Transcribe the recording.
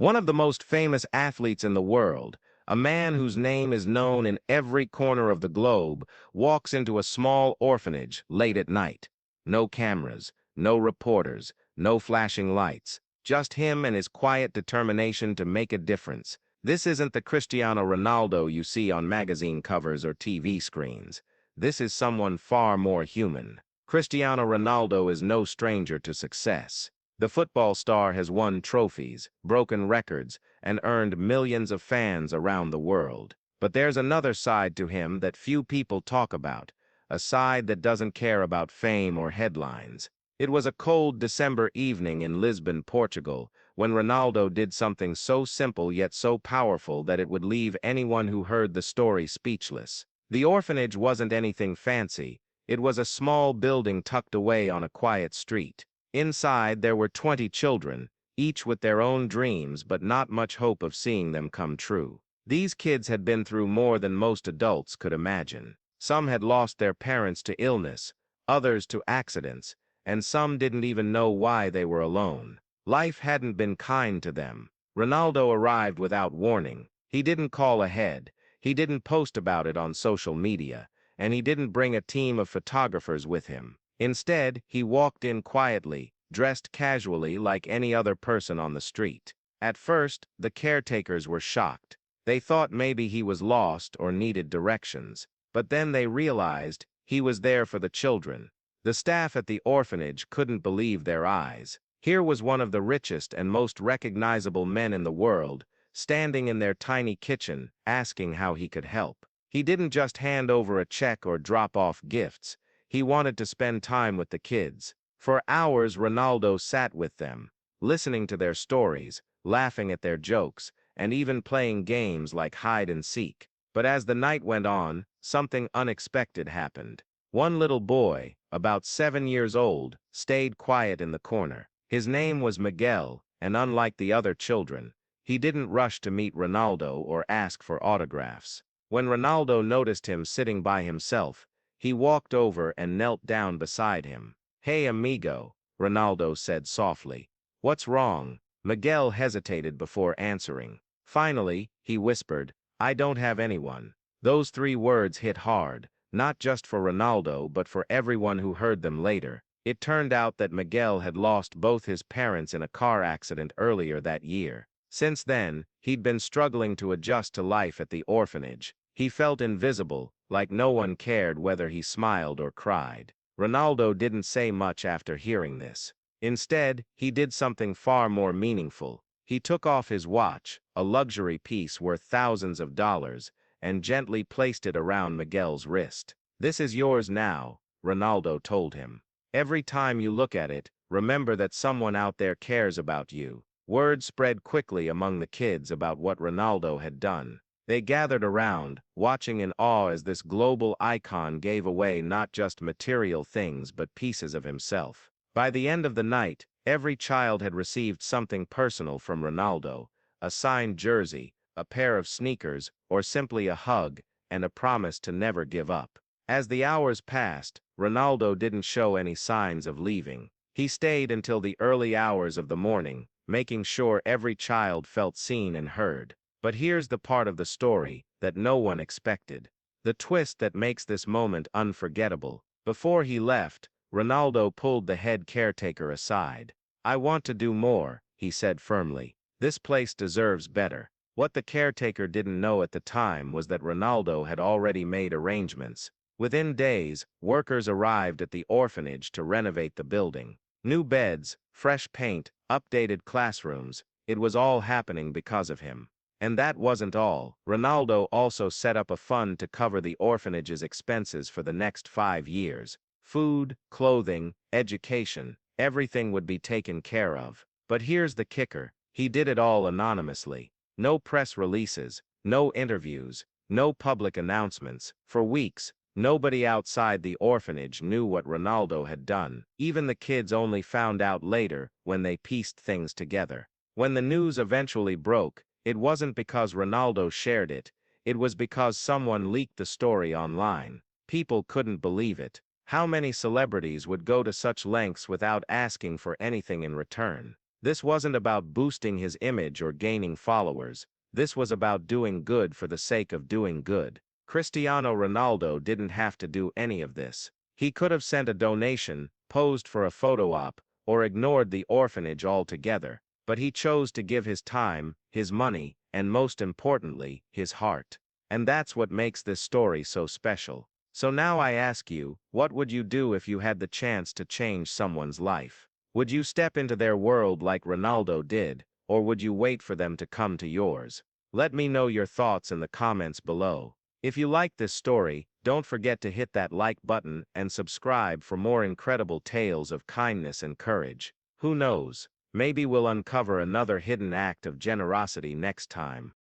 One of the most famous athletes in the world, a man whose name is known in every corner of the globe, walks into a small orphanage late at night. No cameras, no reporters, no flashing lights, just him and his quiet determination to make a difference. This isn't the Cristiano Ronaldo you see on magazine covers or TV screens. This is someone far more human. Cristiano Ronaldo is no stranger to success. The football star has won trophies, broken records, and earned millions of fans around the world. But there's another side to him that few people talk about, a side that doesn't care about fame or headlines. It was a cold December evening in Lisbon, Portugal, when Ronaldo did something so simple yet so powerful that it would leave anyone who heard the story speechless. The orphanage wasn't anything fancy. It was a small building tucked away on a quiet street. Inside there were 20 children, each with their own dreams but not much hope of seeing them come true. These kids had been through more than most adults could imagine. Some had lost their parents to illness, others to accidents, and some didn't even know why they were alone. Life hadn't been kind to them. Ronaldo arrived without warning. He didn't call ahead. He didn't post about it on social media, and he didn't bring a team of photographers with him. Instead, he walked in quietly, dressed casually like any other person on the street. At first, the caretakers were shocked. They thought maybe he was lost or needed directions. But then they realized he was there for the children. The staff at the orphanage couldn't believe their eyes. Here was one of the richest and most recognizable men in the world, standing in their tiny kitchen, asking how he could help. He didn't just hand over a check or drop off gifts. He wanted to spend time with the kids. For hours, Ronaldo sat with them, listening to their stories, laughing at their jokes, and even playing games like hide and seek. But as the night went on, something unexpected happened. One little boy, about 7 years old, stayed quiet in the corner. His name was Miguel, and unlike the other children, he didn't rush to meet Ronaldo or ask for autographs. When Ronaldo noticed him sitting by himself, he walked over and knelt down beside him. "Hey, amigo," Ronaldo said softly. "What's wrong?" Miguel hesitated before answering. Finally, he whispered, "I don't have anyone." Those 3 words hit hard, not just for Ronaldo but for everyone who heard them later. It turned out that Miguel had lost both his parents in a car accident earlier that year. Since then, he'd been struggling to adjust to life at the orphanage. He felt invisible, like no one cared whether he smiled or cried. Ronaldo didn't say much after hearing this. Instead, he did something far more meaningful. He took off his watch, a luxury piece worth thousands of dollars, and gently placed it around Miguel's wrist. "This is yours now," Ronaldo told him. "Every time you look at it, remember that someone out there cares about you." Word spread quickly among the kids about what Ronaldo had done. They gathered around, watching in awe as this global icon gave away not just material things but pieces of himself. By the end of the night, every child had received something personal from Ronaldo, a signed jersey, a pair of sneakers, or simply a hug, and a promise to never give up. As the hours passed, Ronaldo didn't show any signs of leaving. He stayed until the early hours of the morning, making sure every child felt seen and heard. But here's the part of the story that no one expected. The twist that makes this moment unforgettable. Before he left, Ronaldo pulled the head caretaker aside. "I want to do more," he said firmly. "This place deserves better." What the caretaker didn't know at the time was that Ronaldo had already made arrangements. Within days, workers arrived at the orphanage to renovate the building. New beds, fresh paint, updated classrooms, it was all happening because of him. And that wasn't all. Ronaldo also set up a fund to cover the orphanage's expenses for the next 5 years. Food, clothing, education, everything would be taken care of. But here's the kicker. He did it all anonymously. No press releases, no interviews, no public announcements. For weeks, nobody outside the orphanage knew what Ronaldo had done. Even the kids only found out later when they pieced things together. When the news eventually broke, it wasn't because Ronaldo shared it. It was because someone leaked the story online. People couldn't believe it. How many celebrities would go to such lengths without asking for anything in return? This wasn't about boosting his image or gaining followers. This was about doing good for the sake of doing good. Cristiano Ronaldo didn't have to do any of this. He could have sent a donation, posed for a photo op, or ignored the orphanage altogether, but he chose to give his time, his money, and most importantly, his heart. And that's what makes this story so special. So now I ask you, what would you do if you had the chance to change someone's life? Would you step into their world like Ronaldo did, or would you wait for them to come to yours? Let me know your thoughts in the comments below. If you like this story, don't forget to hit that like button and subscribe for more incredible tales of kindness and courage. Who knows? Maybe we'll uncover another hidden act of generosity next time.